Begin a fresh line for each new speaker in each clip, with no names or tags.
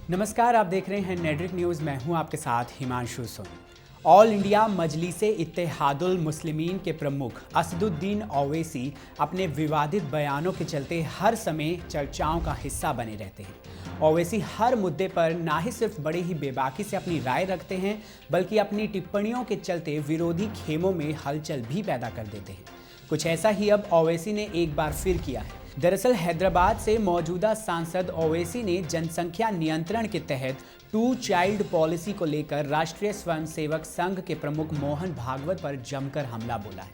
नमस्कार, आप देख रहे हैं नेडरिक न्यूज़। मैं हूं आपके साथ हिमांशु सोनी। ऑल इंडिया मजलिस-ए-इत्तेहादुल मुस्लिमीन के प्रमुख असदुद्दीन ओवैसी अपने विवादित बयानों के चलते हर समय चर्चाओं का हिस्सा बने रहते हैं। ओवैसी हर मुद्दे पर ना ही सिर्फ बड़े ही बेबाकी से अपनी राय रखते हैं, बल्कि अपनी टिप्पणियों के चलते विरोधी खेमों में हलचल भी पैदा कर देते हैं। कुछ ऐसा ही अब ओवैसी ने एक बार फिर किया है। दरअसल हैदराबाद से मौजूदा सांसद ओवैसी ने जनसंख्या नियंत्रण के तहत 2 चाइल्ड पॉलिसी को लेकर राष्ट्रीय स्वयंसेवक संघ के प्रमुख मोहन भागवत पर जमकर हमला बोला है।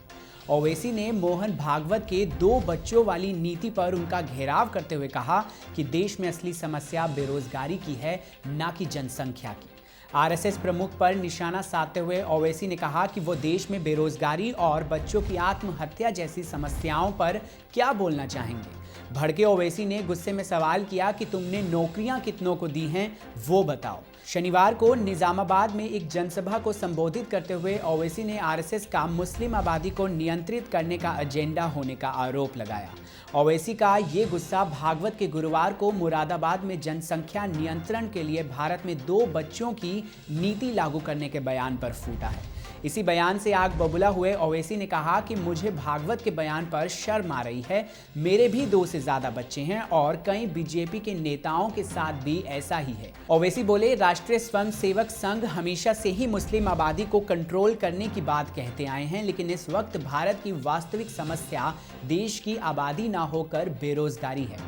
ओवैसी ने मोहन भागवत के 2 बच्चों वाली नीति पर उनका घेराव करते हुए कहा कि देश में असली समस्या बेरोजगारी की है, ना कि जनसंख्या की। आरएसएस प्रमुख पर निशाना साधते हुए ओवैसी ने कहा कि वो देश में बेरोजगारी और बच्चों की आत्महत्या जैसी समस्याओं पर क्या बोलना चाहेंगे। भड़के ओवैसी ने गुस्से में सवाल किया कि तुमने नौकरियां कितनों को दी हैं, वो बताओ। शनिवार को निजामाबाद में एक जनसभा को संबोधित करते हुए ओवैसी ने आरएसएस का मुस्लिम आबादी को नियंत्रित करने का एजेंडा होने का आरोप लगाया। ओवैसी का ये गुस्सा भागवत के गुरुवार को मुरादाबाद में जनसंख्या नियंत्रण के लिए भारत में 2 बच्चों की नीति लागू करने के बयान पर फूटा है। इसी बयान से आग बबूला हुए ओवैसी ने कहा कि मुझे भागवत के बयान पर शर्म आ रही है। मेरे भी 2 से ज्यादा बच्चे हैं और कई बीजेपी के नेताओं के साथ भी ऐसा ही है। ओवैसी बोले, राष्ट्रीय स्वयंसेवक संघ हमेशा से ही मुस्लिम आबादी को कंट्रोल करने की बात कहते आए हैं, लेकिन इस वक्त भारत की वास्तविक समस्या देश की आबादी ना होकर बेरोजगारी है।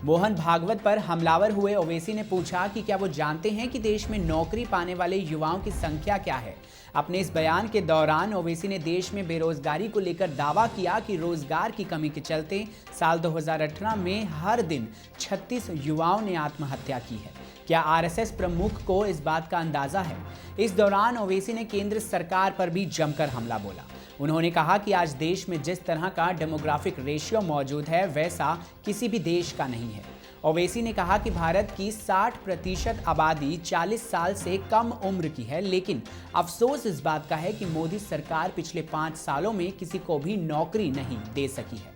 मोहन भागवत पर हमलावर हुए ओवैसी ने पूछा कि क्या वो जानते हैं कि देश में नौकरी पाने वाले युवाओं की संख्या क्या है। अपने इस बयान के दौरान ओवैसी ने देश में बेरोजगारी को लेकर दावा किया कि रोजगार की कमी के चलते साल 2018 में हर दिन 36 युवाओं ने आत्महत्या की है। क्या आरएसएस प्रमुख को इस बात का अंदाजा है? इस दौरान ओवैसी ने केंद्र सरकार पर भी जमकर हमला बोला। उन्होंने कहा कि आज देश में जिस तरह का डेमोग्राफिक रेशियो मौजूद है, वैसा किसी भी देश का नहीं है। ओवैसी ने कहा कि भारत की 60% आबादी 40 साल से कम उम्र की है, लेकिन अफसोस इस बात का है कि मोदी सरकार पिछले 5 सालों में किसी को भी नौकरी नहीं दे सकी है।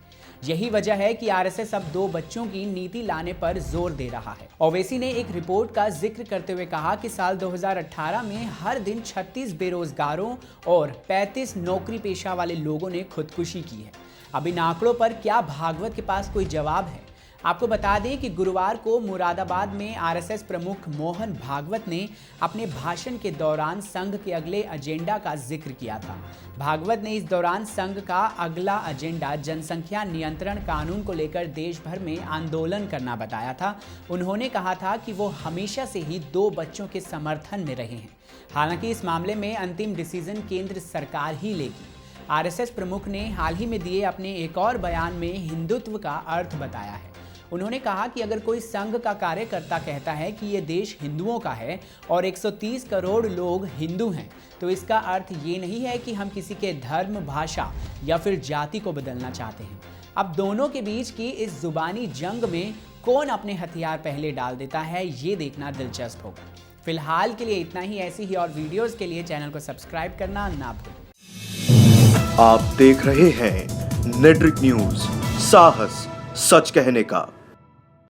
यही वजह है कि आरएसएस अब 2 बच्चों की नीति लाने पर जोर दे रहा है। ओवैसी ने एक रिपोर्ट का जिक्र करते हुए कहा कि साल 2018 में हर दिन 36 बेरोजगारों और 35 नौकरी पेशा वाले लोगों ने खुदकुशी की है। अब इन आंकड़ों पर क्या भागवत के पास कोई जवाब है? आपको बता दें कि गुरुवार को मुरादाबाद में आरएसएस प्रमुख मोहन भागवत ने अपने भाषण के दौरान संघ के अगले एजेंडा का जिक्र किया था। भागवत ने इस दौरान संघ का अगला एजेंडा जनसंख्या नियंत्रण कानून को लेकर देश भर में आंदोलन करना बताया था। उन्होंने कहा था कि वो हमेशा से ही 2 बच्चों के समर्थन में रहे हैं। हालांकि इस मामले में अंतिम डिसीजन केंद्र सरकार ही लेगी। आरएसएस प्रमुख ने हाल ही में दिए अपने एक और बयान में हिंदुत्व का अर्थ बताया है। उन्होंने कहा कि अगर कोई संघ का कार्यकर्ता कहता है कि ये देश हिंदुओं का है और 130 करोड़ लोग हिंदू हैं, तो इसका अर्थ ये नहीं है कि हम किसी के धर्म, भाषा या फिर जाति को बदलना चाहते हैं। अब दोनों के बीच की इस जुबानी जंग में कौन अपने हथियार पहले डाल देता है, ये देखना दिलचस्प होगा। फिलहाल के लिए इतना ही। ऐसी ही और वीडियोस के लिए चैनल को सब्सक्राइब करना ना भूलें।
आप देख रहे हैं नेडरिक न्यूज, साहस सच कहने का।